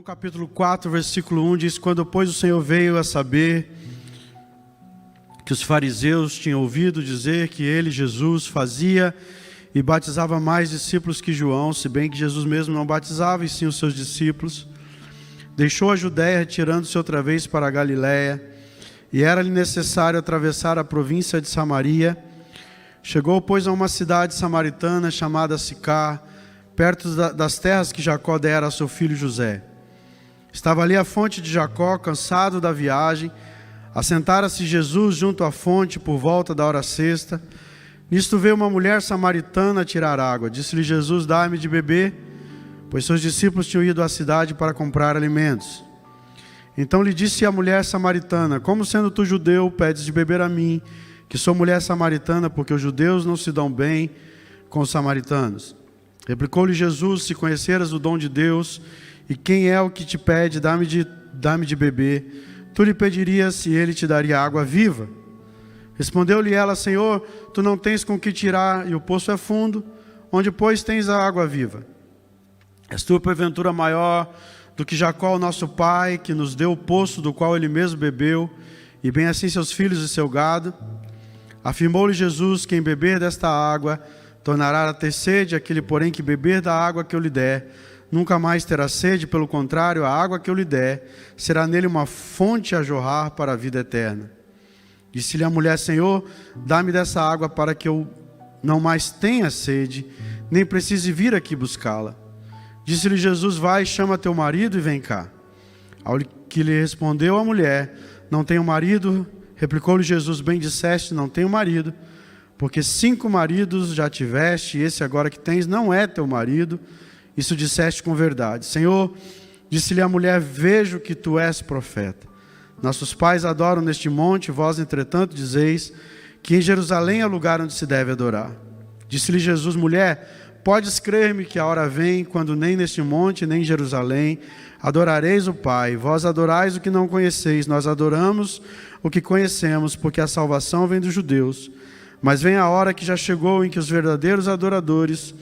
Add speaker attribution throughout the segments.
Speaker 1: capítulo 4, versículo 1 diz: quando, pois, o Senhor veio a saber que os fariseus tinham ouvido dizer que ele, Jesus, fazia e batizava mais discípulos que João, se bem que Jesus mesmo não batizava, e sim os seus discípulos, deixou a Judéia, retirando-se outra vez para a Galiléia, e era-lhe necessário atravessar a província de Samaria. Chegou, pois, a uma cidade samaritana chamada Sicar, perto das terras que Jacó dera a seu filho José. Estava ali a fonte de Jacó, cansado da viagem. Assentara-se Jesus junto à fonte por volta da hora sexta. Nisto veio uma mulher samaritana tirar água. Disse-lhe Jesus: dá-me de beber, pois seus discípulos tinham ido à cidade para comprar alimentos. Então lhe disse a mulher samaritana: como sendo tu judeu, pedes de beber a mim, que sou mulher samaritana, porque os judeus não se dão bem com os samaritanos? Replicou-lhe Jesus: se conheceras o dom de Deus, e quem é o que te pede, dá-me de beber, tu lhe pedirias e ele te daria água viva. Respondeu-lhe ela: Senhor, tu não tens com que tirar, e o poço é fundo, onde, pois, tens a água viva? És tu, porventura, maior do que Jacó, nosso pai, que nos deu o poço do qual ele mesmo bebeu, e bem assim seus filhos e seu gado? Afirmou-lhe Jesus: quem beber desta água tornará a ter sede, aquele, porém, que beber da água que eu lhe der, nunca mais terá sede, pelo contrário, a água que eu lhe der será nele uma fonte a jorrar para a vida eterna. Disse-lhe a mulher: Senhor, dá-me dessa água para que eu não mais tenha sede, nem precise vir aqui buscá-la. Disse-lhe Jesus: vai, chama teu marido e vem cá. Ao que lhe respondeu a mulher: não tenho marido. Replicou-lhe Jesus: bem disseste, não tenho marido, porque 5 maridos já tiveste, e esse agora que tens não é teu marido. Isso disseste com verdade. Senhor, disse-lhe a mulher: vejo que tu és profeta. Nossos pais adoram neste monte, vós, entretanto, dizeis que em Jerusalém é o lugar onde se deve adorar. Disse-lhe Jesus: mulher, podes crer-me que a hora vem, quando nem neste monte, nem em Jerusalém adorareis o Pai. Vós adorais o que não conheceis, nós adoramos o que conhecemos, porque a salvação vem dos judeus. Mas vem a hora que já chegou em que os verdadeiros adoradores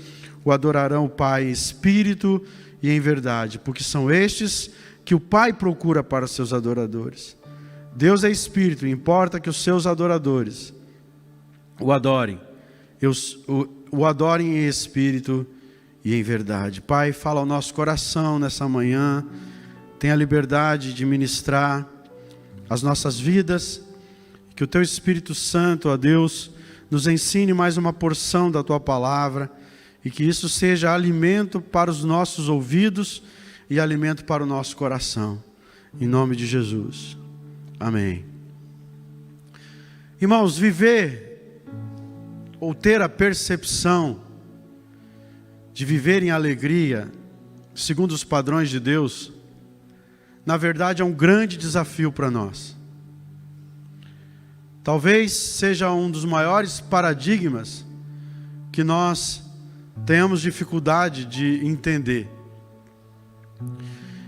Speaker 1: o adorarão o Pai em espírito e em verdade, porque são estes que o Pai procura para seus adoradores. Deus é espírito, e importa que os seus adoradores o adorem, o adorem em espírito e em verdade. Pai, fala ao nosso coração nessa manhã, tenha a liberdade de ministrar as nossas vidas, que o Teu Espírito Santo, ó Deus, nos ensine mais uma porção da Tua palavra, e que isso seja alimento para os nossos ouvidos e alimento para o nosso coração. Em nome de Jesus. Amém. Irmãos, viver ou ter a percepção de viver em alegria, segundo os padrões de Deus, na verdade é um grande desafio para nós. Talvez seja um dos maiores paradigmas que nós tenhamos dificuldade de entender.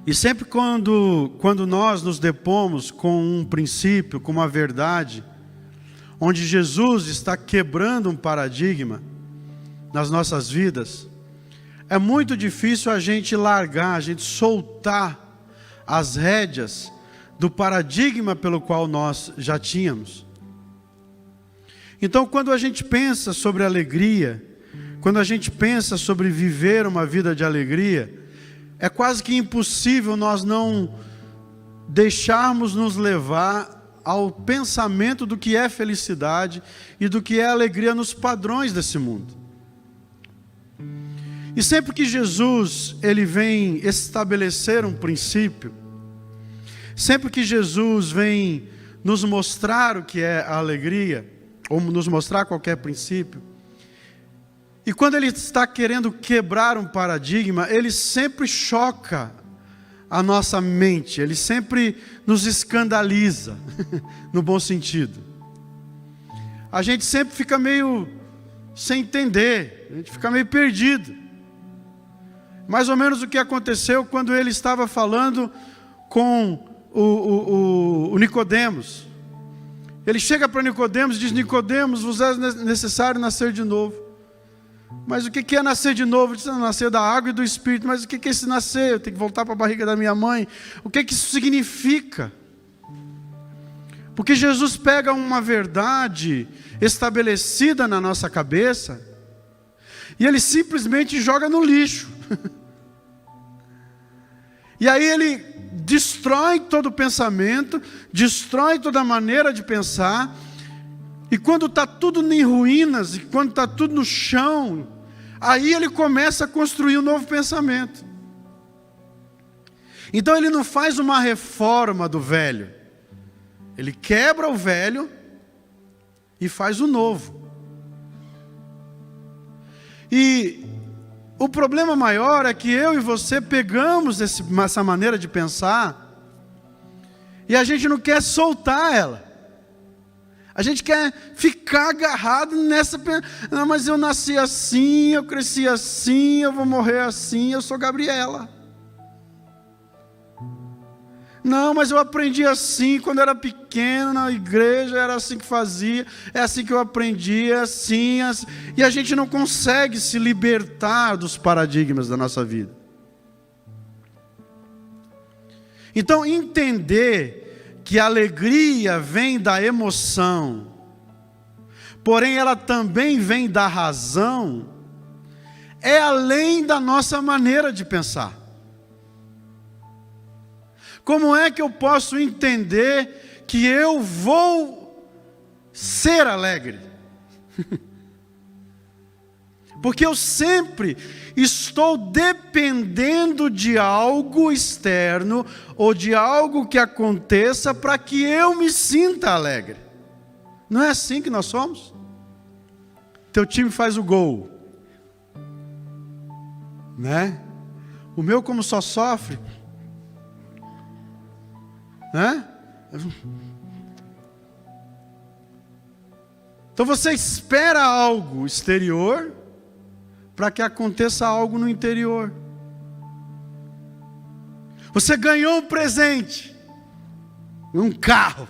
Speaker 1: E sempre quando nós nos depomos com um princípio, com uma verdade, onde Jesus está quebrando um paradigma nas nossas vidas, é muito difícil a gente largar, a gente soltar as rédeas do paradigma pelo qual nós já tínhamos. Então, quando a gente pensa sobre alegria, quando a gente pensa sobre viver uma vida de alegria, é quase que impossível nós não deixarmos nos levar ao pensamento do que é felicidade e do que é alegria nos padrões desse mundo. E sempre que Jesus ele vem estabelecer um princípio, sempre que Jesus vem nos mostrar o que é a alegria, ou nos mostrar qualquer princípio, e quando ele está querendo quebrar um paradigma, ele sempre choca a nossa mente, ele sempre nos escandaliza, no bom sentido. A gente sempre fica meio sem entender, a gente fica meio perdido. Mais ou menos o que aconteceu quando ele estava falando com o Nicodemos. Ele chega para Nicodemos e diz: Nicodemos, vos é necessário nascer de novo. Mas o que é nascer de novo? Ele disse, nascer da água e do Espírito. Mas o que é esse nascer? Eu tenho que voltar para a barriga da minha mãe. O que isso significa? Porque Jesus pega uma verdade estabelecida na nossa cabeça e Ele simplesmente joga no lixo. E aí Ele destrói todo o pensamento, destrói toda a maneira de pensar. E quando está tudo em ruínas, e quando está tudo no chão, aí Ele começa a construir um novo pensamento. Então Ele não faz uma reforma do velho. Ele quebra o velho e faz o novo. E o problema maior é que eu e você pegamos essa maneira de pensar e a gente não quer soltar ela. A gente quer ficar agarrado nessa... Não, mas eu nasci assim, eu cresci assim, eu vou morrer assim, eu sou Gabriela. Não, mas eu aprendi assim, quando era pequeno, na igreja, era assim que fazia, é assim que eu aprendi, é assim, é assim. E a gente não consegue se libertar dos paradigmas da nossa vida. Então, entender que a alegria vem da emoção, porém ela também vem da razão, é além da nossa maneira de pensar. Como é que eu posso entender que eu vou ser alegre? Porque eu sempre estou dependendo de algo externo ou de algo que aconteça para que eu me sinta alegre. Não é assim que nós somos? Teu time faz o gol, né? O meu, como só sofre, né? Então você espera algo exterior para que aconteça algo no interior. Você ganhou um presente, um carro.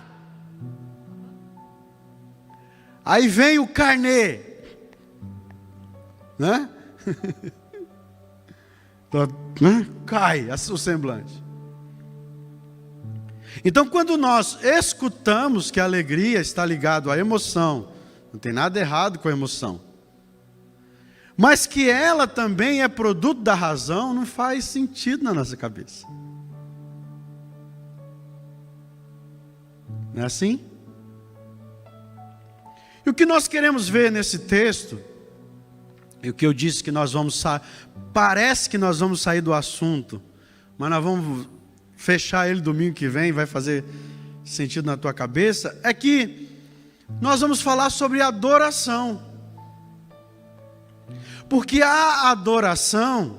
Speaker 1: Aí vem o carnê, né? Cai o semblante. Então, quando nós escutamos que a alegria está ligada à emoção, não tem nada errado com a emoção, mas que ela também é produto da razão, não faz sentido na nossa cabeça. Não é assim? E o que nós queremos ver nesse texto, e o que eu disse que nós vamos parece que nós vamos sair do assunto, mas nós vamos fechar ele domingo que vem, vai fazer sentido na tua cabeça, é que nós vamos falar sobre adoração. Porque a adoração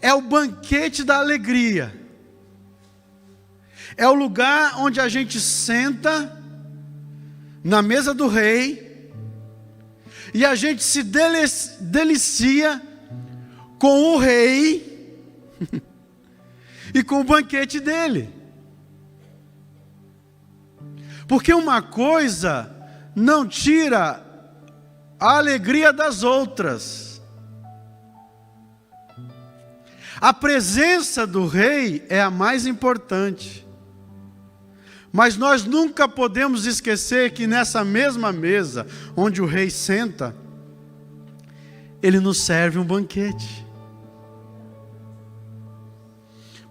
Speaker 1: é o banquete da alegria. É o lugar onde a gente senta na mesa do rei e a gente se delicia com o rei e com o banquete dele. Porque uma coisa não tira a alegria das outras. A presença do rei é a mais importante. Mas nós nunca podemos esquecer que nessa mesma mesa, onde o rei senta, ele nos serve um banquete.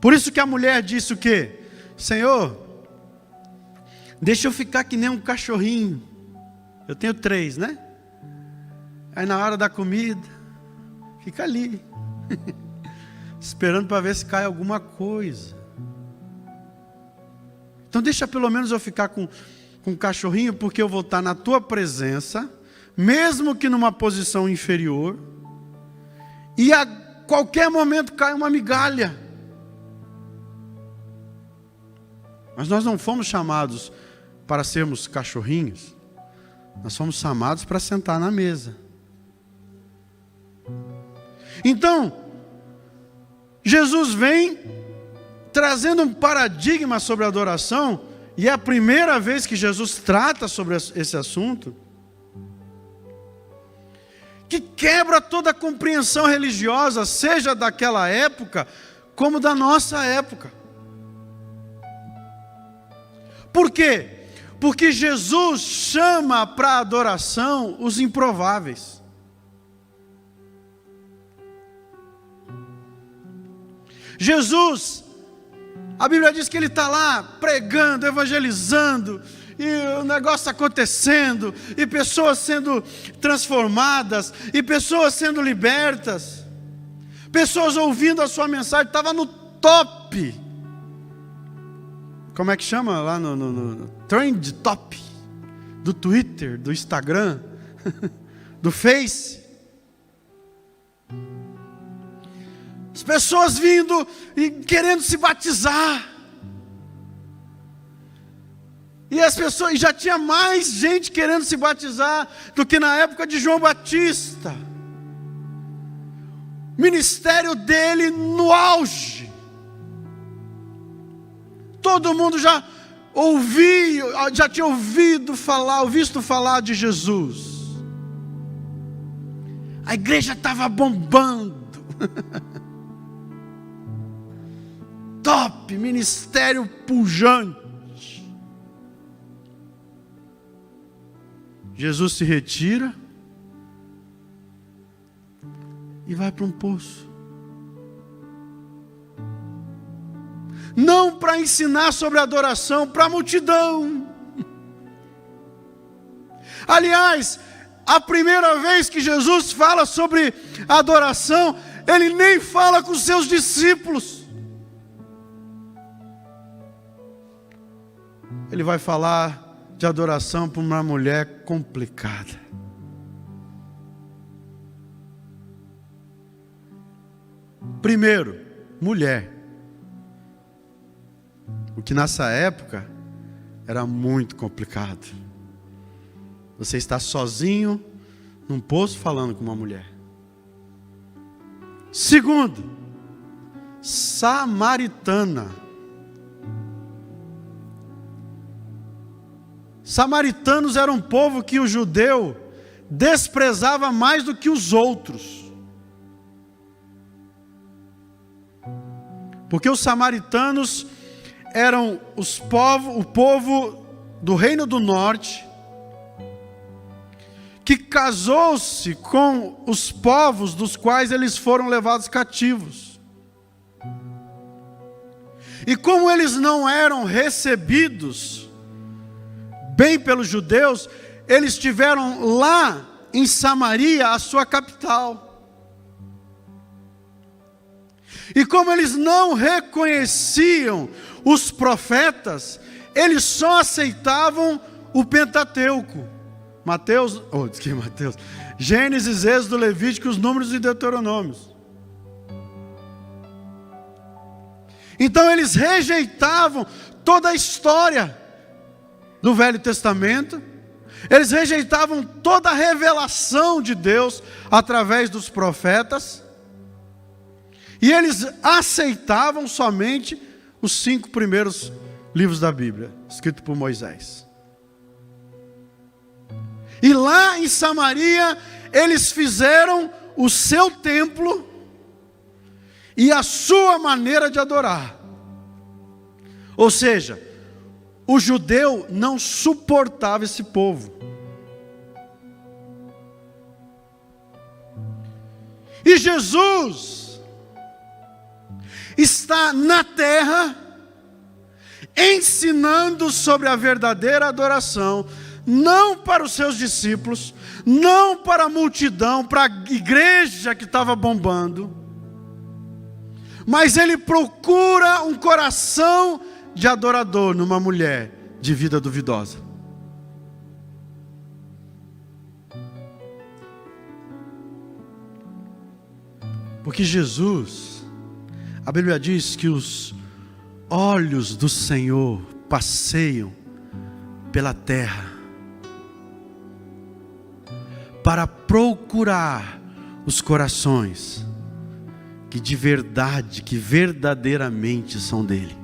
Speaker 1: Por isso que a mulher disse o quê? Senhor, deixa eu ficar que nem um cachorrinho. Eu tenho 3, né? Aí na hora da comida, fica ali, esperando para ver se cai alguma coisa. Então deixa pelo menos eu ficar com um cachorrinho, porque eu vou estar na tua presença, mesmo que numa posição inferior, e a qualquer momento cai uma migalha. Mas nós não fomos chamados para sermos cachorrinhos, nós fomos chamados para sentar na mesa. Então, Jesus vem trazendo um paradigma sobre a adoração, e é a primeira vez que Jesus trata sobre esse assunto, que quebra toda a compreensão religiosa, seja daquela época, como da nossa época. Por quê? Porque Jesus chama para a adoração os improváveis. Jesus, a Bíblia diz que Ele está lá pregando, evangelizando, e o negócio acontecendo, e pessoas sendo transformadas, e pessoas sendo libertas, pessoas ouvindo a sua mensagem, estava no top. Como é que chama lá no trend top do Twitter, do Instagram, do Face? As pessoas vindo e querendo se batizar. E as pessoas, e já tinha mais gente querendo se batizar do que na época de João Batista. Ministério dele no auge. Todo mundo já tinha ouvido falar, visto falar de Jesus. A igreja estava bombando. Top, ministério pujante. Jesus se retira e vai para um poço. Não para ensinar sobre adoração para a multidão. Aliás, a primeira vez que Jesus fala sobre adoração, Ele nem fala com os seus discípulos. Ele vai falar de adoração para uma mulher complicada. Primeiro, mulher. O que nessa época era muito complicado. Você está sozinho num poço falando com uma mulher. Segundo, samaritana. Samaritanos eram um povo que o judeu desprezava mais do que os outros. Porque os samaritanos eram o povo do Reino do Norte, que casou-se com os povos dos quais eles foram levados cativos. E como eles não eram recebidos bem pelos judeus, eles tiveram lá em Samaria a sua capital. E como eles não reconheciam os profetas, eles só aceitavam o Pentateuco. Gênesis, Êxodo, Levítico, os Números e Deuteronômios. Então eles rejeitavam toda a história do Velho Testamento, eles rejeitavam toda a revelação de Deus através dos profetas, e eles aceitavam somente os 5 primeiros livros da Bíblia, escritos por Moisés. E lá em Samaria, eles fizeram o seu templo e a sua maneira de adorar. Ou seja, o judeu não suportava esse povo. E Jesus está na terra ensinando sobre a verdadeira adoração, não para os seus discípulos, não para a multidão, para a igreja que estava bombando, mas ele procura um coração de adorador numa mulher de vida duvidosa. Porque Jesus, a Bíblia diz que os olhos do Senhor passeiam pela terra para procurar os corações que de verdade, que verdadeiramente são dele.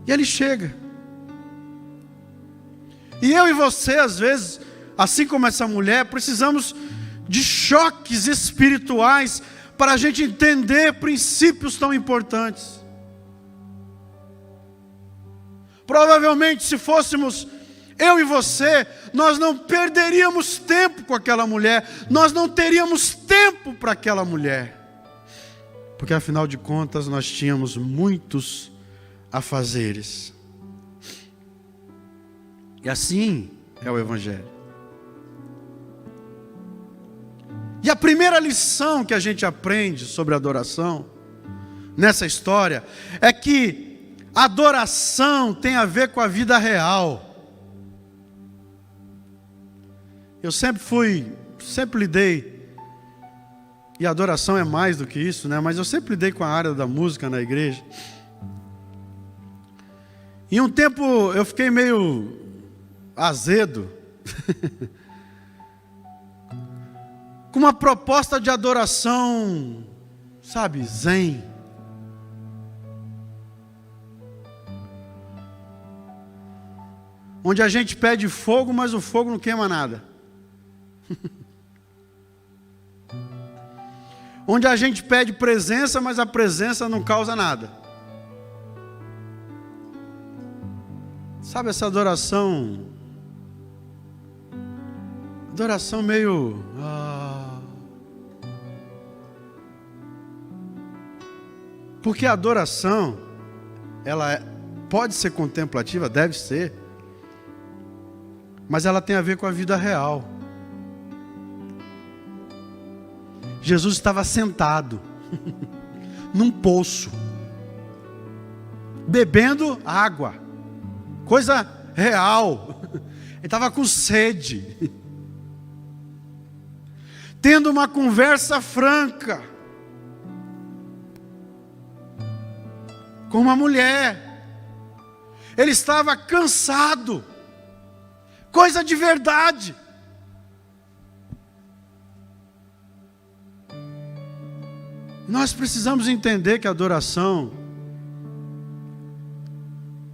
Speaker 1: E ele chega. E eu e você, às vezes, assim como essa mulher, precisamos de choques espirituais para a gente entender princípios tão importantes. Provavelmente, se fôssemos eu e você, nós não perderíamos tempo com aquela mulher, nós não teríamos tempo para aquela mulher, porque afinal de contas nós tínhamos muitos afazeres. E assim é o Evangelho. E a primeira lição que a gente aprende sobre adoração, nessa história, é que adoração tem a ver com a vida real. Eu sempre lidei, e adoração é mais do que isso, né? Mas eu sempre lidei com a área da música na igreja. E um tempo eu fiquei meio azedo, com uma proposta de adoração, sabe, zen. Onde a gente pede fogo, mas o fogo não queima nada. Onde a gente pede presença, mas a presença não causa nada. Sabe essa adoração? Adoração meio... Porque a adoração, ela pode ser contemplativa, deve ser, mas ela tem a ver com a vida real. Jesus estava sentado num poço, bebendo água, coisa real. Ele estava com sede, tendo uma conversa franca com uma mulher. Ele estava cansado, coisa de verdade. Nós precisamos entender que a adoração,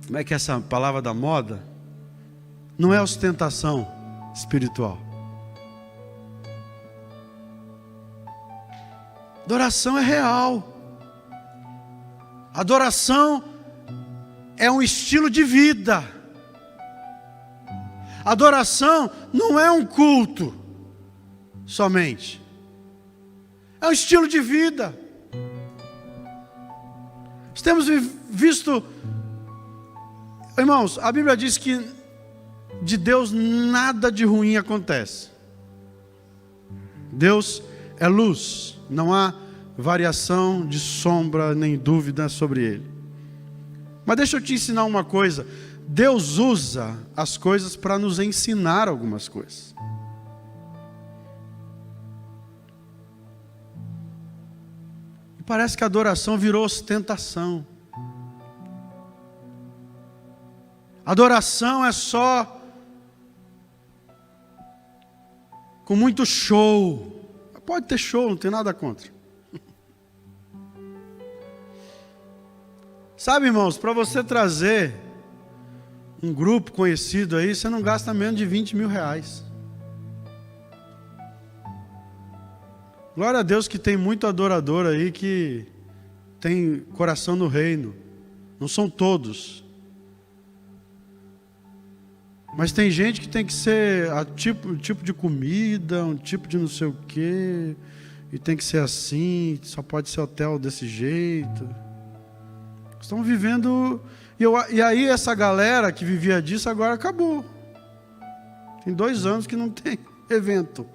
Speaker 1: como é que é essa palavra da moda? Não é ostentação espiritual. Adoração é real. Adoração é um estilo de vida. Adoração não é um culto somente. É um estilo de vida. Nós temos visto, irmãos, a Bíblia diz que de Deus nada de ruim acontece. Deus é luz, não há variação de sombra nem dúvida sobre Ele. Mas deixa eu te ensinar uma coisa. Deus usa as coisas para nos ensinar algumas coisas. E parece que a adoração virou ostentação. Adoração é só com muito show. Pode ter show, não tem nada contra. Sabe, irmãos, para você trazer um grupo conhecido aí, você não gasta menos de 20 mil reais. Glória a Deus que tem muito adorador aí que tem coração no reino. Não são todos. Mas tem gente que tem que ser um tipo de comida, um tipo de não sei o quê, e tem que ser assim, só pode ser hotel desse jeito. Estão vivendo... E aí essa galera que vivia disso agora acabou. Tem 2 anos que não tem evento.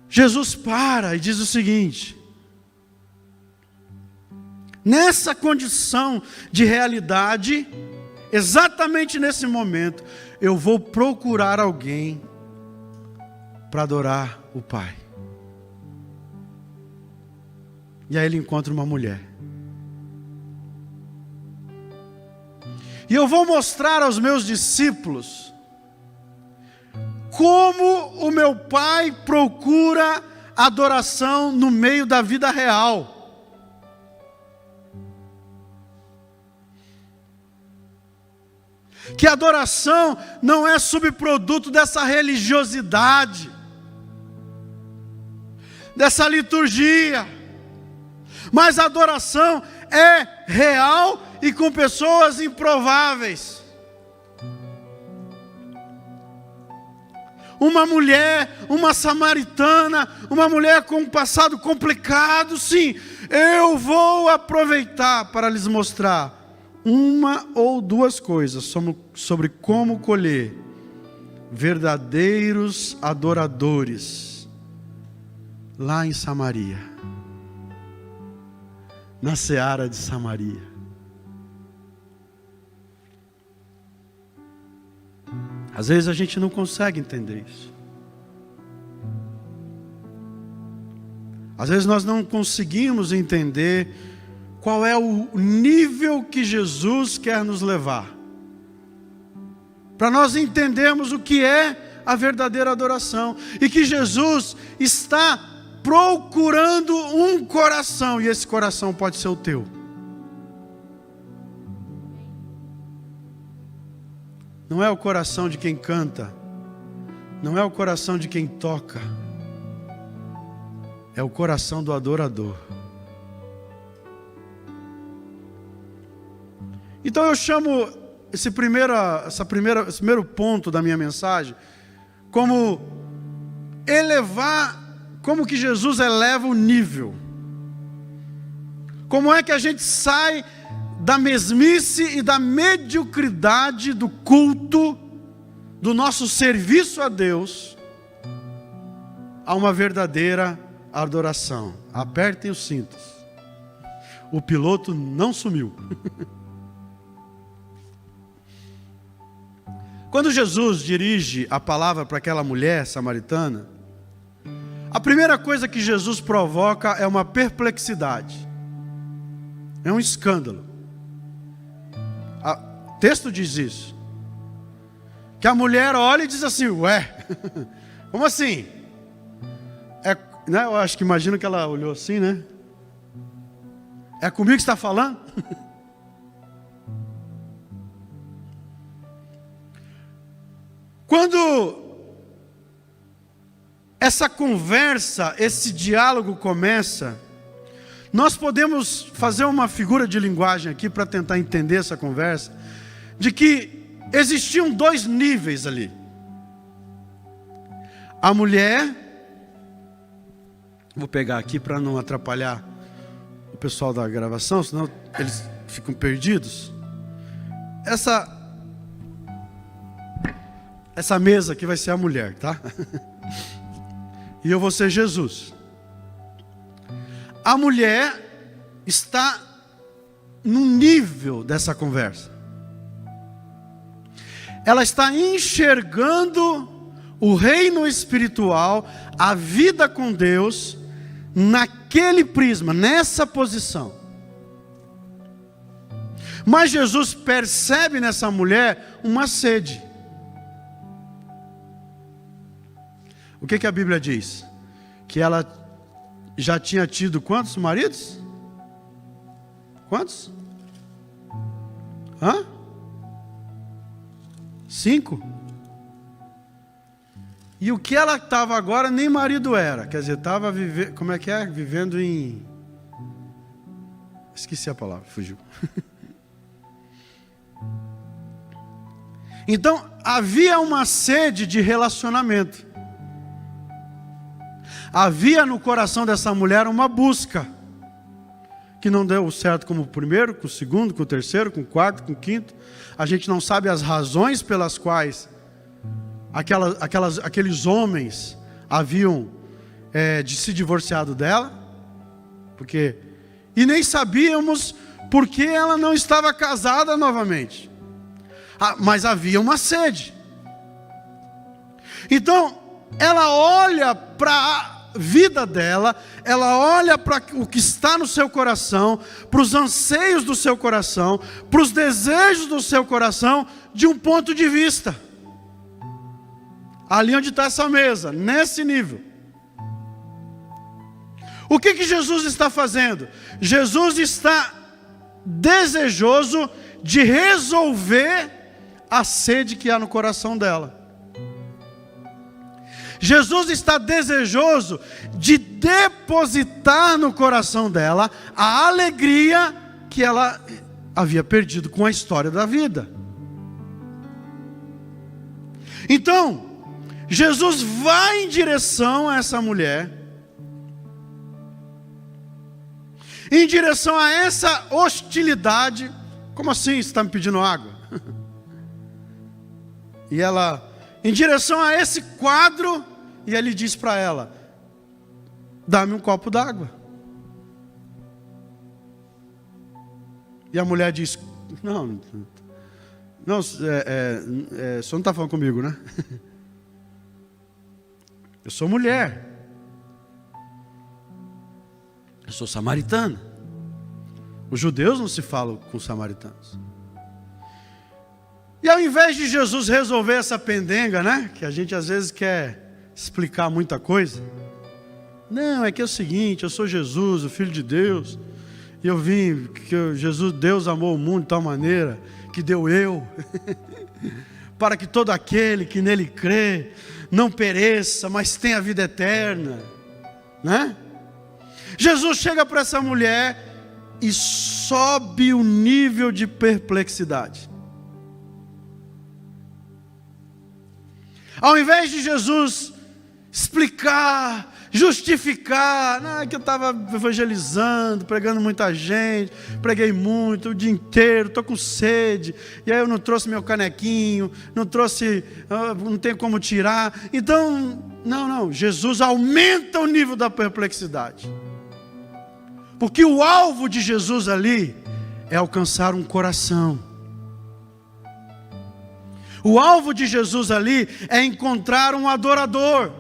Speaker 1: Jesus para e diz o seguinte: nessa condição de realidade, exatamente nesse momento, eu vou procurar alguém para adorar o Pai. E aí ele encontra uma mulher. E eu vou mostrar aos meus discípulos como o meu Pai procura adoração no meio da vida real. Que a adoração não é subproduto dessa religiosidade, dessa liturgia, mas a adoração é real e com pessoas improváveis. Uma mulher, uma samaritana, uma mulher com um passado complicado, sim, eu vou aproveitar para lhes mostrar uma ou duas coisas sobre como colher verdadeiros adoradores lá em Samaria, na seara de Samaria. Às vezes a gente não consegue entender isso. Às vezes nós não conseguimos entender qual é o nível que Jesus quer nos levar, para nós entendermos o que é a verdadeira adoração, e que Jesus está procurando um coração, e esse coração pode ser o teu. Não é o coração de quem canta, não é o coração de quem toca, é o coração do adorador. Então eu chamo esse primeiro ponto da minha mensagem como como que Jesus eleva o nível. Como é que a gente sai da mesmice e da mediocridade do culto, do nosso serviço a Deus, a uma verdadeira adoração. Apertem os cintos. O piloto não sumiu. Quando Jesus dirige a palavra para aquela mulher samaritana, a primeira coisa que Jesus provoca é uma perplexidade, é um escândalo. O texto diz isso, que a mulher olha e diz assim: ué, como assim? Né? Eu acho que imagino que ela olhou assim, né? É comigo que está falando? Quando essa conversa, esse diálogo começa, nós podemos fazer uma figura de linguagem aqui para tentar entender essa conversa, de que existiam dois níveis ali. A mulher, vou pegar aqui para não atrapalhar o pessoal da gravação, senão eles ficam perdidos. Essa mesa aqui vai ser a mulher, tá? E eu vou ser Jesus. A mulher está no nível dessa conversa. Ela está enxergando o reino espiritual, a vida com Deus, naquele prisma, nessa posição. Mas Jesus percebe nessa mulher uma sede. O que a Bíblia diz? Que ela já tinha tido quantos maridos? Quantos? 5? E o que ela estava agora nem marido era. Quer dizer, estava vivendo, como é que é? Vivendo em... Esqueci a palavra, fugiu. Então, havia uma sede de relacionamento. Havia no coração dessa mulher uma busca, que não deu certo com o primeiro, com o segundo, com o terceiro, com o quarto, com o quinto. A gente não sabe as razões pelas quais aqueles homens haviam de se divorciado dela, e nem sabíamos por que ela não estava casada novamente. Mas havia uma sede. Então, ela olha para a vida dela, ela olha para o que está no seu coração, para os anseios do seu coração, para os desejos do seu coração, de um ponto de vista. Ali onde está essa mesa, nesse nível. O que Jesus está fazendo? Jesus está desejoso de resolver a sede que há no coração dela. Jesus está desejoso de depositar no coração dela a alegria que ela havia perdido com a história da vida. Então, Jesus vai em direção a essa mulher, em direção a essa hostilidade. Como assim, você está me pedindo água? E ela, em direção a esse quadro, e ele diz para ela: dá-me um copo d'água. E a mulher diz: não, você não está falando comigo, né? Eu sou mulher. Eu sou samaritana. Os judeus não se falam com os samaritanos. E ao invés de Jesus resolver essa pendenga, né? Que a gente às vezes quer explicar muita coisa. Não, é que é o seguinte: eu sou Jesus, o Filho de Deus. E eu vim, Deus amou o mundo de tal maneira que deu eu, para que todo aquele que nele crê não pereça, mas tenha a vida eterna, né? Jesus chega para essa mulher e sobe o nível de perplexidade. Ao invés de Jesus explicar, justificar, não, é que eu estava evangelizando, pregando muita gente, preguei muito o dia inteiro, estou com sede, e aí eu não trouxe meu canequinho, não tem como tirar. Então, não, Jesus aumenta o nível da perplexidade, porque o alvo de Jesus ali é alcançar um coração. O alvo de Jesus ali é encontrar um adorador.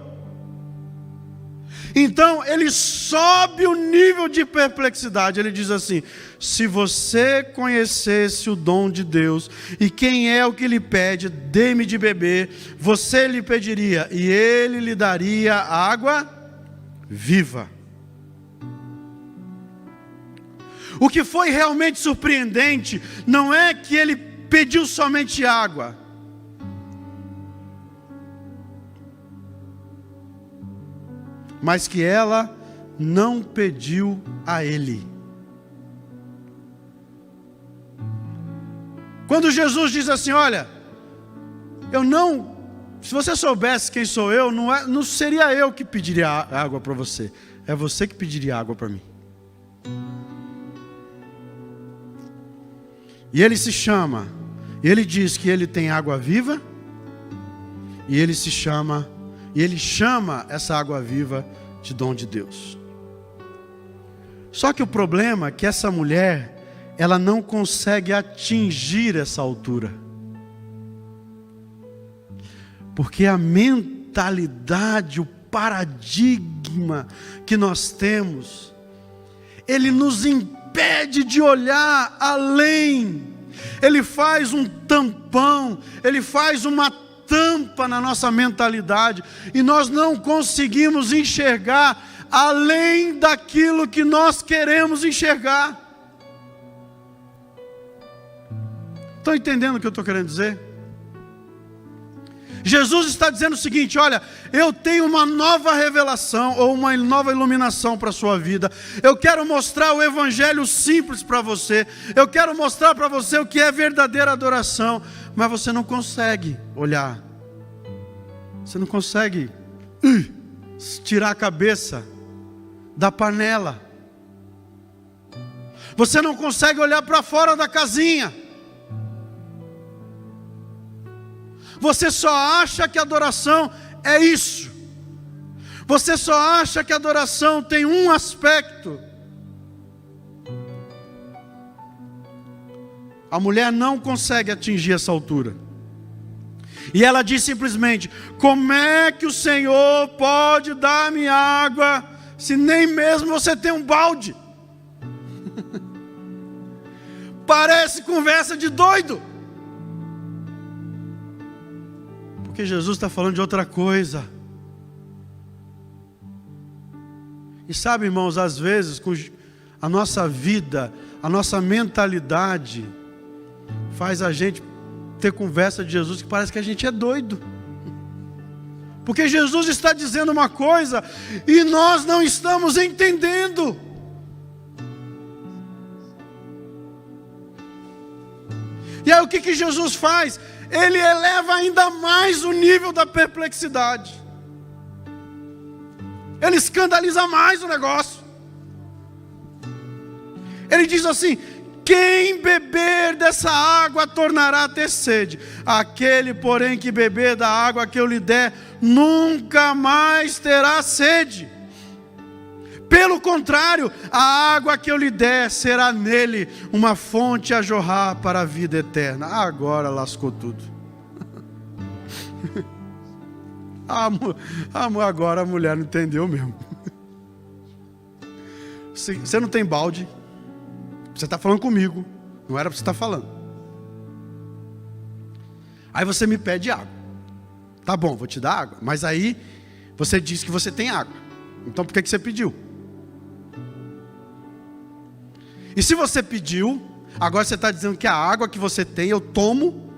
Speaker 1: Então ele sobe o nível de perplexidade. Ele diz assim: se você conhecesse o dom de Deus e quem é o que lhe pede, dê-me de beber, você lhe pediria e ele lhe daria água viva. O que foi realmente surpreendente não é que ele pediu somente água, mas que ela não pediu a ele. Quando Jesus diz assim: olha, se você soubesse quem sou eu, não seria eu que pediria água para você, é você que pediria água para mim. E ele se chama, ele diz que ele tem água viva, e ele chama essa água viva de dom de Deus. Só que o problema é que essa mulher, ela não consegue atingir essa altura, porque a mentalidade, o paradigma que nós temos, ele nos impede de olhar além. Ele faz um tampão, ele faz uma tampa na nossa mentalidade, e nós não conseguimos enxergar além daquilo que nós queremos enxergar. Estão entendendo o que eu estou querendo dizer? Jesus está dizendo o seguinte: olha, eu tenho uma nova revelação, ou uma nova iluminação para a sua vida. Eu quero mostrar o evangelho simples para você. Eu quero mostrar para você o que é verdadeira adoração. Mas você não consegue olhar. Você não consegue tirar a cabeça da panela. Você não consegue olhar para fora da casinha. Você só acha que adoração é isso. Você só acha que adoração tem um aspecto. A mulher não consegue atingir essa altura. E ela diz simplesmente: como é que o Senhor pode dar-me água, se nem mesmo você tem um balde? Parece conversa de doido. Porque Jesus está falando de outra coisa. E sabe, irmãos, às vezes com a nossa vida, a nossa mentalidade faz a gente ter conversa de Jesus que parece que a gente é doido. Porque Jesus está dizendo uma coisa e nós não estamos entendendo. E aí o que Jesus faz? Ele eleva ainda mais o nível da perplexidade. Ele escandaliza mais o negócio. Ele diz assim: quem beber dessa água tornará a ter sede. Aquele, porém, que beber da água que eu lhe der, nunca mais terá sede. Pelo contrário, a água que eu lhe der será nele uma fonte a jorrar para a vida eterna. Agora lascou tudo. Agora a mulher não entendeu mesmo. Você não tem balde. Você está falando comigo. Não era para você estar falando. Aí você me pede água. Tá bom, vou te dar água. Mas aí você diz que você tem água. Então por que você pediu? E se você pediu, agora você está dizendo que a água que você tem eu tomo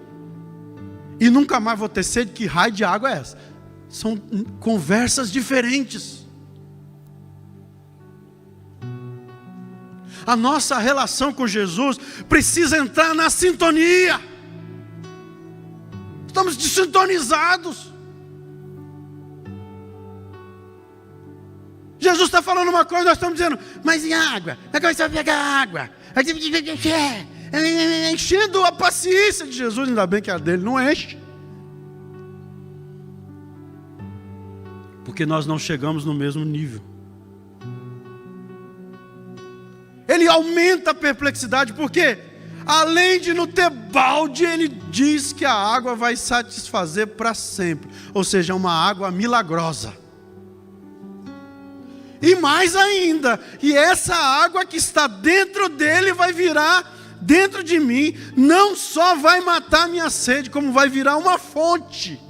Speaker 1: e nunca mais vou ter sede. Que raio de água é essa? São conversas diferentes. A nossa relação com Jesus precisa entrar na sintonia. Estamos desintonizados. Jesus está falando uma coisa, nós estamos dizendo: mas e água? Como é que você vai pegar água? Enchendo a paciência de Jesus. Ainda bem que a dele não enche. Porque nós não chegamos no mesmo nível. Ele aumenta a perplexidade, porque além de não ter balde, ele diz que a água vai satisfazer para sempre. Ou seja, uma água milagrosa. E mais ainda, e essa água que está dentro dele vai virar dentro de mim, não só vai matar a minha sede, como vai virar uma fonte.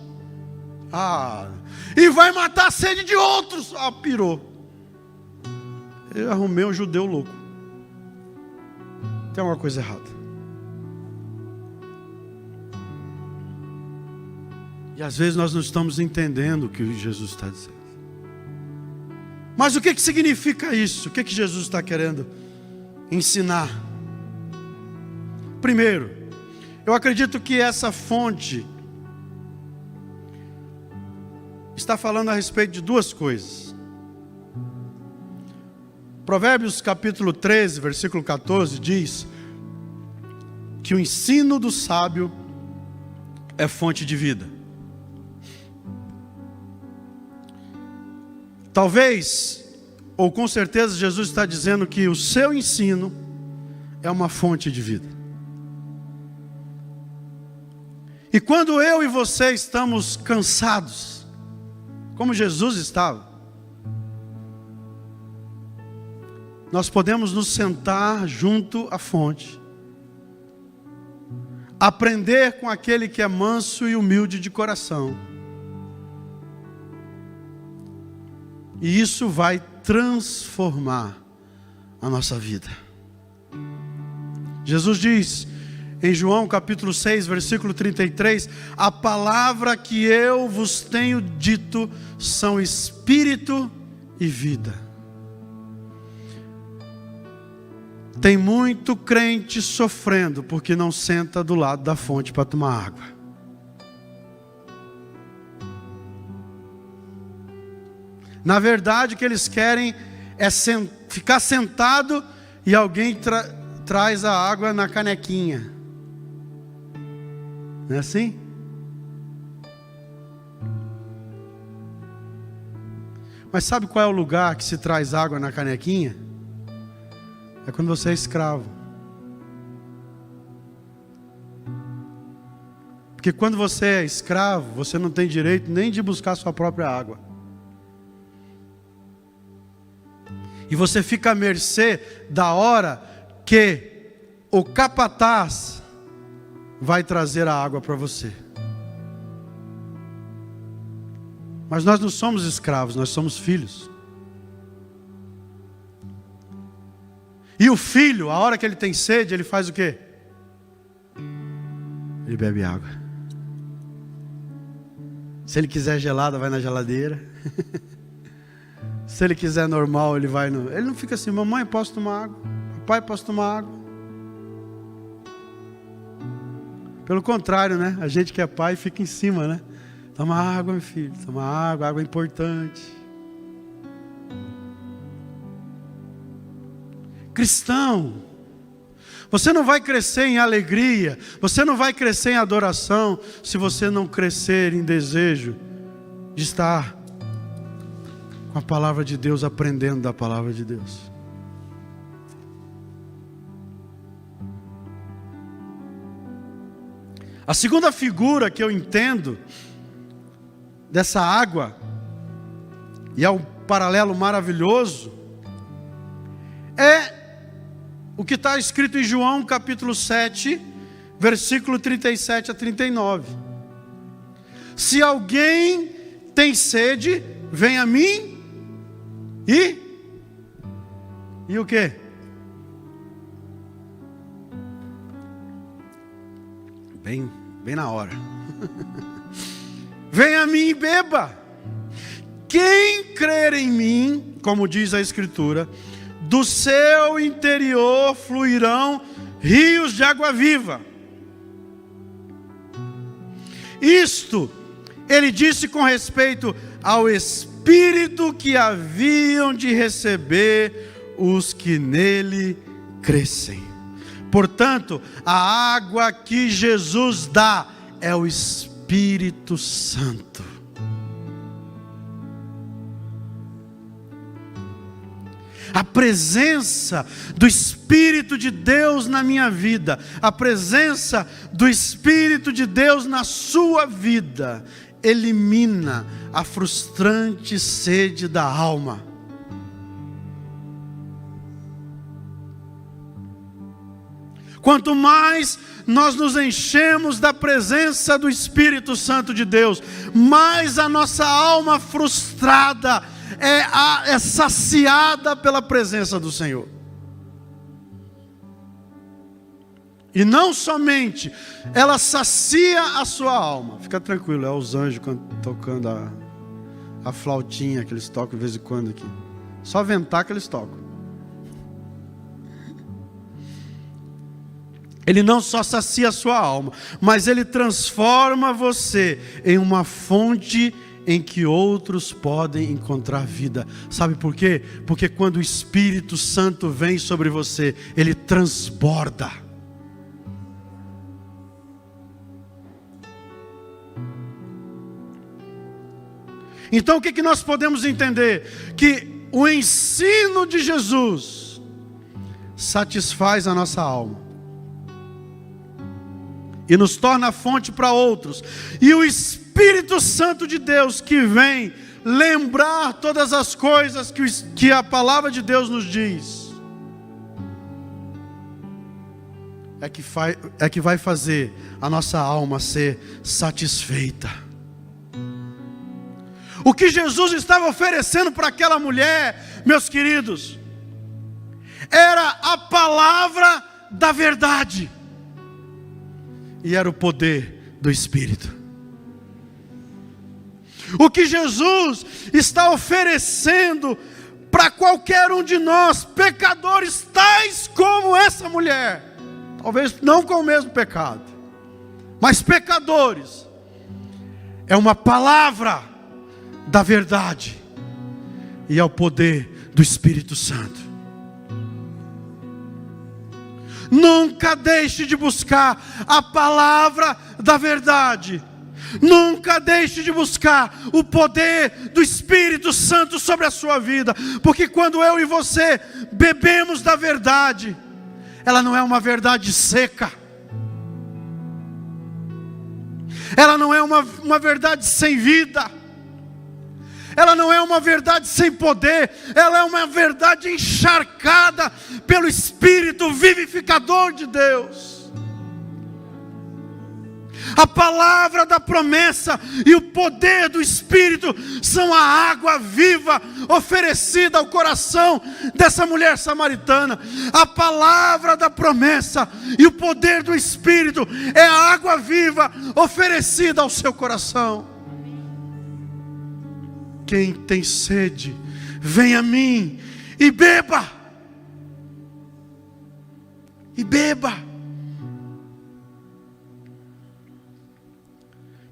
Speaker 1: E vai matar a sede de outros. Pirou. Eu arrumei um judeu louco. Tem uma coisa errada. E às vezes nós não estamos entendendo o que Jesus está dizendo. Mas o que significa isso? O que Jesus está querendo ensinar? Primeiro, eu acredito que essa fonte está falando a respeito de duas coisas. Provérbios capítulo 13, versículo 14 diz que o ensino do sábio é fonte de vida. Talvez, ou com certeza, Jesus está dizendo que o seu ensino é uma fonte de vida. E quando eu e você estamos cansados, como Jesus estava, nós podemos nos sentar junto à fonte, aprender com aquele que é manso e humilde de coração. E isso vai transformar a nossa vida. Jesus diz em João capítulo 6, versículo 33, a palavra que eu vos tenho dito são espírito e vida. Tem muito crente sofrendo porque não senta do lado da fonte para tomar água. Na verdade, o que eles querem é ficar sentado e alguém traz a água na canequinha. Não é assim? Mas sabe qual é o lugar que se traz água na canequinha? É quando você é escravo. Porque quando você é escravo, você não tem direito nem de buscar sua própria água. E você fica à mercê da hora que o capataz vai trazer a água para você. Mas nós não somos escravos, nós somos filhos. E o filho, a hora que ele tem sede, ele faz o quê? ele bebe água. Se ele quiser gelada, vai na geladeira. Se ele quiser normal, ele vai no... Ele não fica assim, mamãe, posso tomar água? Papai, posso tomar água? Pelo contrário, né? A gente que é pai fica em cima, né? Toma água, meu filho, toma água, água é importante. Cristão, você não vai crescer em alegria, você não vai crescer em adoração, se você não crescer em desejo de estar com a palavra de Deus, aprendendo da palavra de Deus. A segunda figura que eu entendo dessa água, e é um paralelo maravilhoso, é o que está escrito em João capítulo 7, versículo 37 a 39. Se alguém tem sede, vem a mim e o quê? Bem na hora. Venha a mim e beba. Quem crer em mim, como diz a Escritura, do seu interior fluirão rios de água viva. Isto ele disse com respeito ao Espírito que haviam de receber os que nele crescem. Portanto, a água que Jesus dá é o Espírito Santo. A presença do Espírito de Deus na minha vida, a presença do Espírito de Deus na sua vida, elimina a frustrante sede da alma. Quanto mais nós nos enchemos da presença do Espírito Santo de Deus, mais a nossa alma frustrada é saciada pela presença do Senhor. E não somente ela sacia a sua alma, fica tranquilo, é os anjos tocando a flautinha que eles tocam de vez em quando aqui, só ventar que eles tocam. Ele não só sacia a sua alma, mas ele transforma você em uma fonte em que outros podem encontrar vida. Sabe por quê? Porque quando o Espírito Santo vem sobre você, ele transborda. Então o que nós podemos entender? Que o ensino de Jesus satisfaz a nossa alma e nos torna fonte para outros. E o Espírito Santo de Deus que vem lembrar todas as coisas que a palavra de Deus nos diz, é que vai fazer a nossa alma ser satisfeita. O que Jesus estava oferecendo para aquela mulher, meus queridos, era a palavra da verdade. E era o poder do Espírito. O que Jesus está oferecendo para qualquer um de nós, pecadores tais como essa mulher, talvez não com o mesmo pecado, mas pecadores, é uma palavra da verdade e é o poder do Espírito Santo. Nunca deixe de buscar a palavra da verdade. Nunca deixe de buscar o poder do Espírito Santo sobre a sua vida. Porque quando eu e você bebemos da verdade, ela não é uma verdade seca. Ela não é uma verdade sem vida. Ela não é uma verdade sem poder, ela é uma verdade encharcada pelo Espírito vivificador de Deus. A palavra da promessa e o poder do Espírito são a água viva oferecida ao coração dessa mulher samaritana. A palavra da promessa e o poder do Espírito é a água viva oferecida ao seu coração. Quem tem sede, venha a mim e beba. E beba.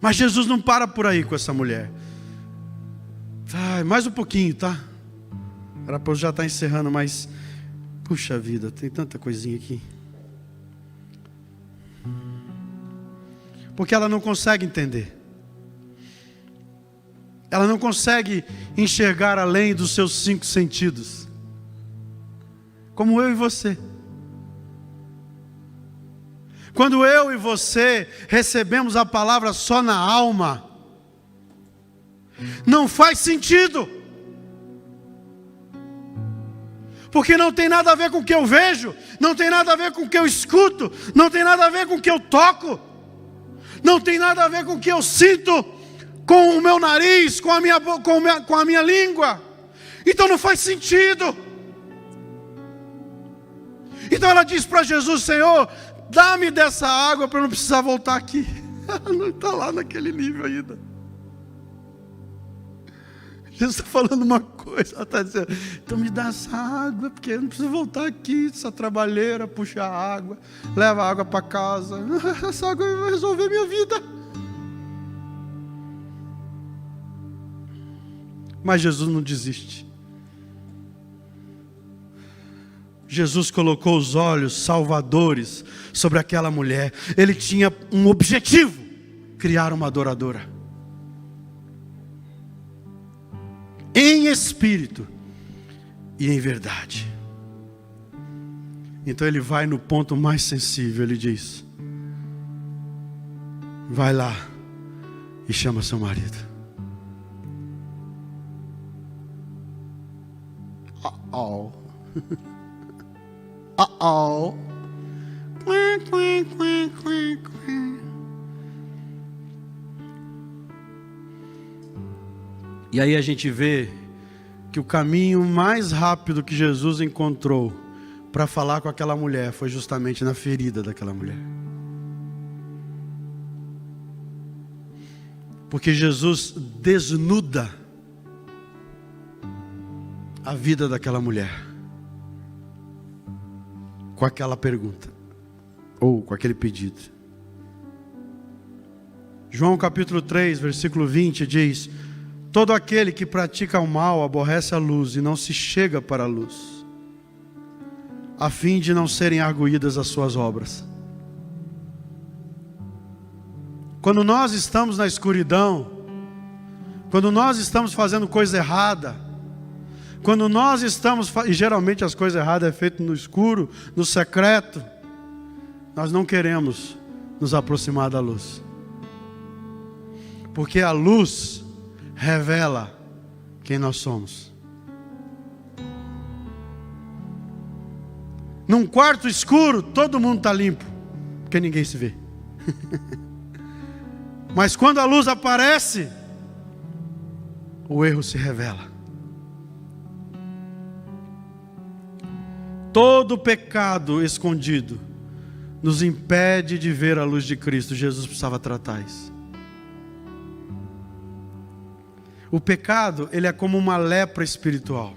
Speaker 1: Mas Jesus não para por aí com essa mulher. Mais um pouquinho, tá? Era para eu já estar encerrando, mas puxa vida, tem tanta coisinha aqui. Porque ela não consegue entender. Ela não consegue enxergar além dos seus 5 sentidos. Como eu e você. Quando eu e você recebemos a palavra só na alma, não faz sentido. Porque não tem nada a ver com o que eu vejo, não tem nada a ver com o que eu escuto, não tem nada a ver com o que eu toco, não tem nada a ver com o que eu sinto com o meu nariz, com a minha língua. Então não faz sentido. Então ela diz para Jesus: Senhor, dá-me dessa água para eu não precisar voltar aqui. Não está lá naquele nível ainda. Jesus está falando uma coisa, ela está dizendo: então me dá essa água, porque eu não preciso voltar aqui, essa trabalheira, puxar água, leva a água para casa. Essa água vai resolver minha vida. Mas Jesus não desiste. Jesus colocou os olhos salvadores sobre aquela mulher. Ele tinha um objetivo: criar uma adoradora em espírito e em verdade. Então ele vai no ponto mais sensível. Ele diz: vai lá e chama seu marido. Uh-oh. Uh-oh. E aí a gente vê que o caminho mais rápido que Jesus encontrou para falar com aquela mulher foi justamente na ferida daquela mulher. Porque Jesus desnuda a vida daquela mulher com aquela pergunta, ou com aquele pedido. João capítulo 3, versículo 20 diz: todo aquele que pratica o mal aborrece a luz e não se chega para a luz, a fim de não serem arguídas as suas obras. Quando nós estamos na escuridão, quando nós estamos fazendo coisa errada, quando nós estamos, e geralmente as coisas erradas é feito no escuro, no secreto, nós não queremos nos aproximar da luz. Porque a luz revela quem nós somos. Num quarto escuro, todo mundo está limpo, porque ninguém se vê. Mas quando a luz aparece, o erro se revela. Todo pecado escondido nos impede de ver a luz de Cristo. Jesus precisava tratar isso. O pecado, ele é como uma lepra espiritual.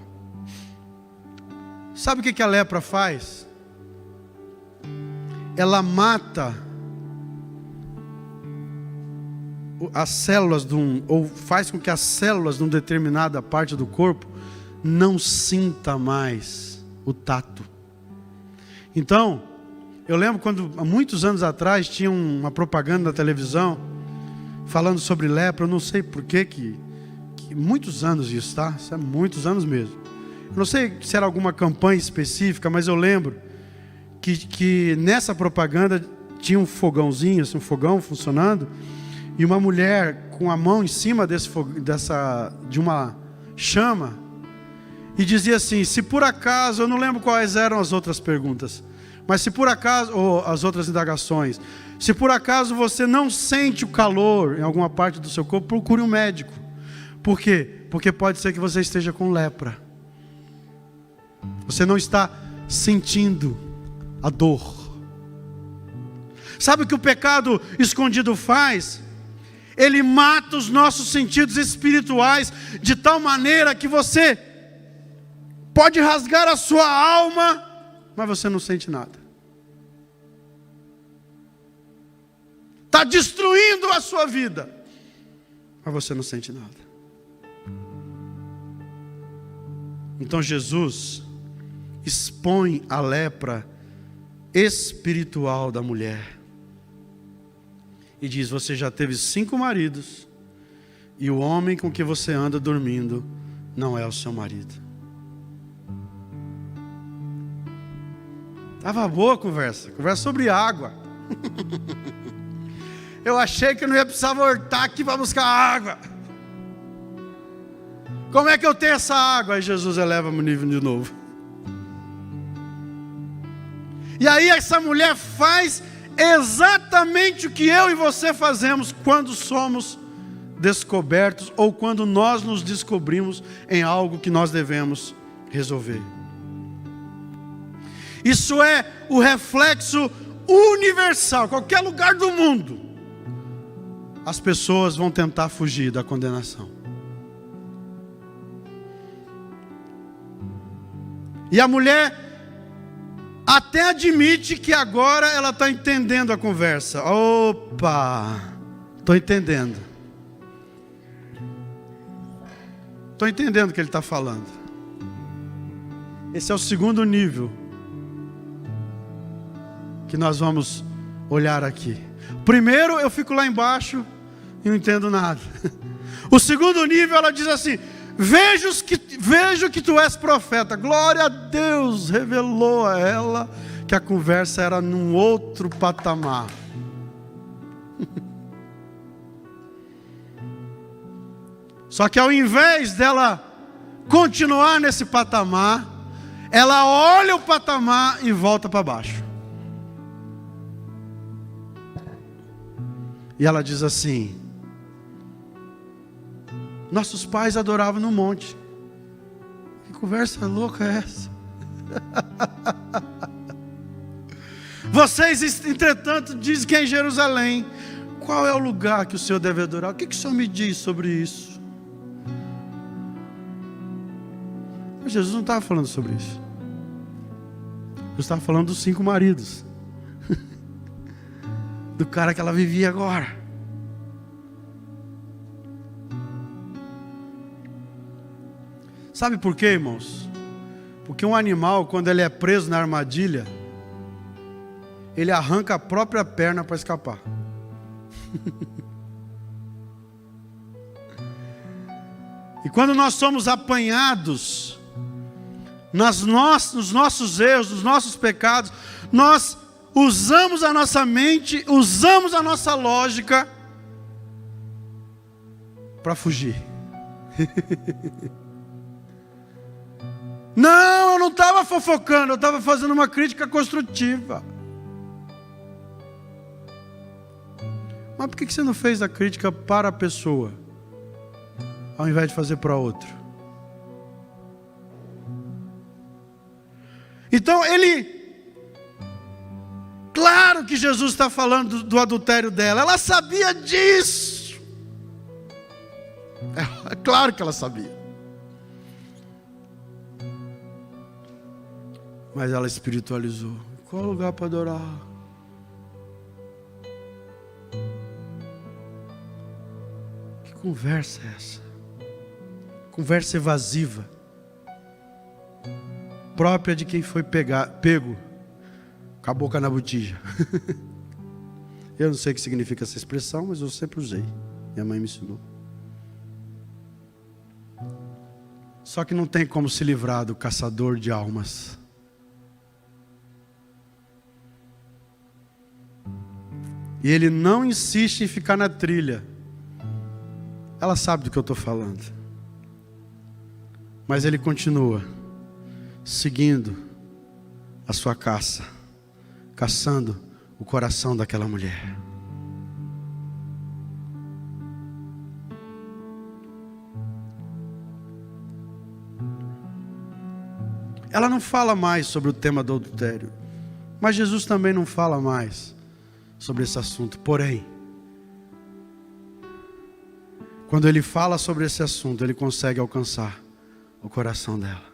Speaker 1: Sabe o que a lepra faz? Ela mata as células ou faz com que as células de uma determinada parte do corpo não sinta mais o tato. Então, eu lembro quando, há muitos anos atrás, tinha uma propaganda na televisão falando sobre lepra. Eu não sei por que muitos anos isso, tá? Isso é muitos anos mesmo. Eu não sei se era alguma campanha específica, mas eu lembro que nessa propaganda tinha um fogãozinho, assim, um fogão funcionando, e uma mulher com a mão em cima de uma chama, e dizia assim: se por acaso, eu não lembro quais eram as outras perguntas, mas se por acaso, ou as outras indagações, Se por acaso você não sente o calor em alguma parte do seu corpo, procure um médico. Por quê? Porque pode ser que você esteja com lepra. Você não está sentindo a dor. Sabe o que o pecado escondido faz? Ele mata os nossos sentidos espirituais de tal maneira que você pode rasgar a sua alma, mas você não sente nada. Está destruindo a sua vida, mas você não sente nada. Então Jesus expõe a lepra espiritual da mulher e diz: você já teve 5 maridos e o homem com que você anda dormindo não é o seu marido. Estava boa a conversa sobre água. Eu achei que eu não ia precisar voltar aqui para buscar água. Como é que eu tenho essa água? Aí Jesus eleva-me o nível de novo. E aí essa mulher faz exatamente o que eu e você fazemos quando somos descobertos ou quando nós nos descobrimos em algo que nós devemos resolver. Isso é o reflexo universal. Qualquer lugar do mundo, as pessoas vão tentar fugir da condenação. E a mulher até admite que agora ela está entendendo a conversa. Opa, estou entendendo. Estou entendendo o que ele está falando. Esse é o segundo nível que nós vamos olhar aqui. Primeiro, eu fico lá embaixo e não entendo nada. O segundo nível, ela diz assim: vejo que tu és profeta. Glória a Deus, revelou a ela que a conversa era num outro patamar. Só que ao invés dela continuar nesse patamar, ela olha o patamar e volta para baixo. E ela diz assim: nossos pais adoravam no monte. Que conversa louca é essa? Vocês, entretanto, dizem que é em Jerusalém. Qual é o lugar que o Senhor deve adorar? O que o Senhor me diz sobre isso? Mas Jesus não estava falando sobre isso. Jesus estava falando dos 5 maridos. Do cara que ela vivia agora. Sabe por quê, irmãos? Porque um animal, quando ele é preso na armadilha, ele arranca a própria perna para escapar. E quando nós somos apanhados nos nossos erros, nos nossos pecados, nós usamos a nossa mente, usamos a nossa lógica para fugir. Não, eu não estava fofocando, eu estava fazendo uma crítica construtiva. Mas por que você não fez a crítica para a pessoa, ao invés de fazer para outro? Então claro que Jesus está falando do adultério dela. Ela sabia disso. É claro que ela sabia. Mas ela espiritualizou. Qual lugar para adorar? Que conversa é essa? Conversa evasiva. Própria de quem foi pego com a boca na botija. Eu não sei o que significa essa expressão, mas eu sempre usei. Minha mãe me ensinou. Só que não tem como se livrar do caçador de almas. E ele não insiste em ficar na trilha. Ela sabe do que eu estou falando. Mas ele continua seguindo a sua caça, caçando o coração daquela mulher. Ela não fala mais sobre o tema do adultério, mas Jesus também não fala mais sobre esse assunto. Porém, quando ele fala sobre esse assunto, ele consegue alcançar o coração dela.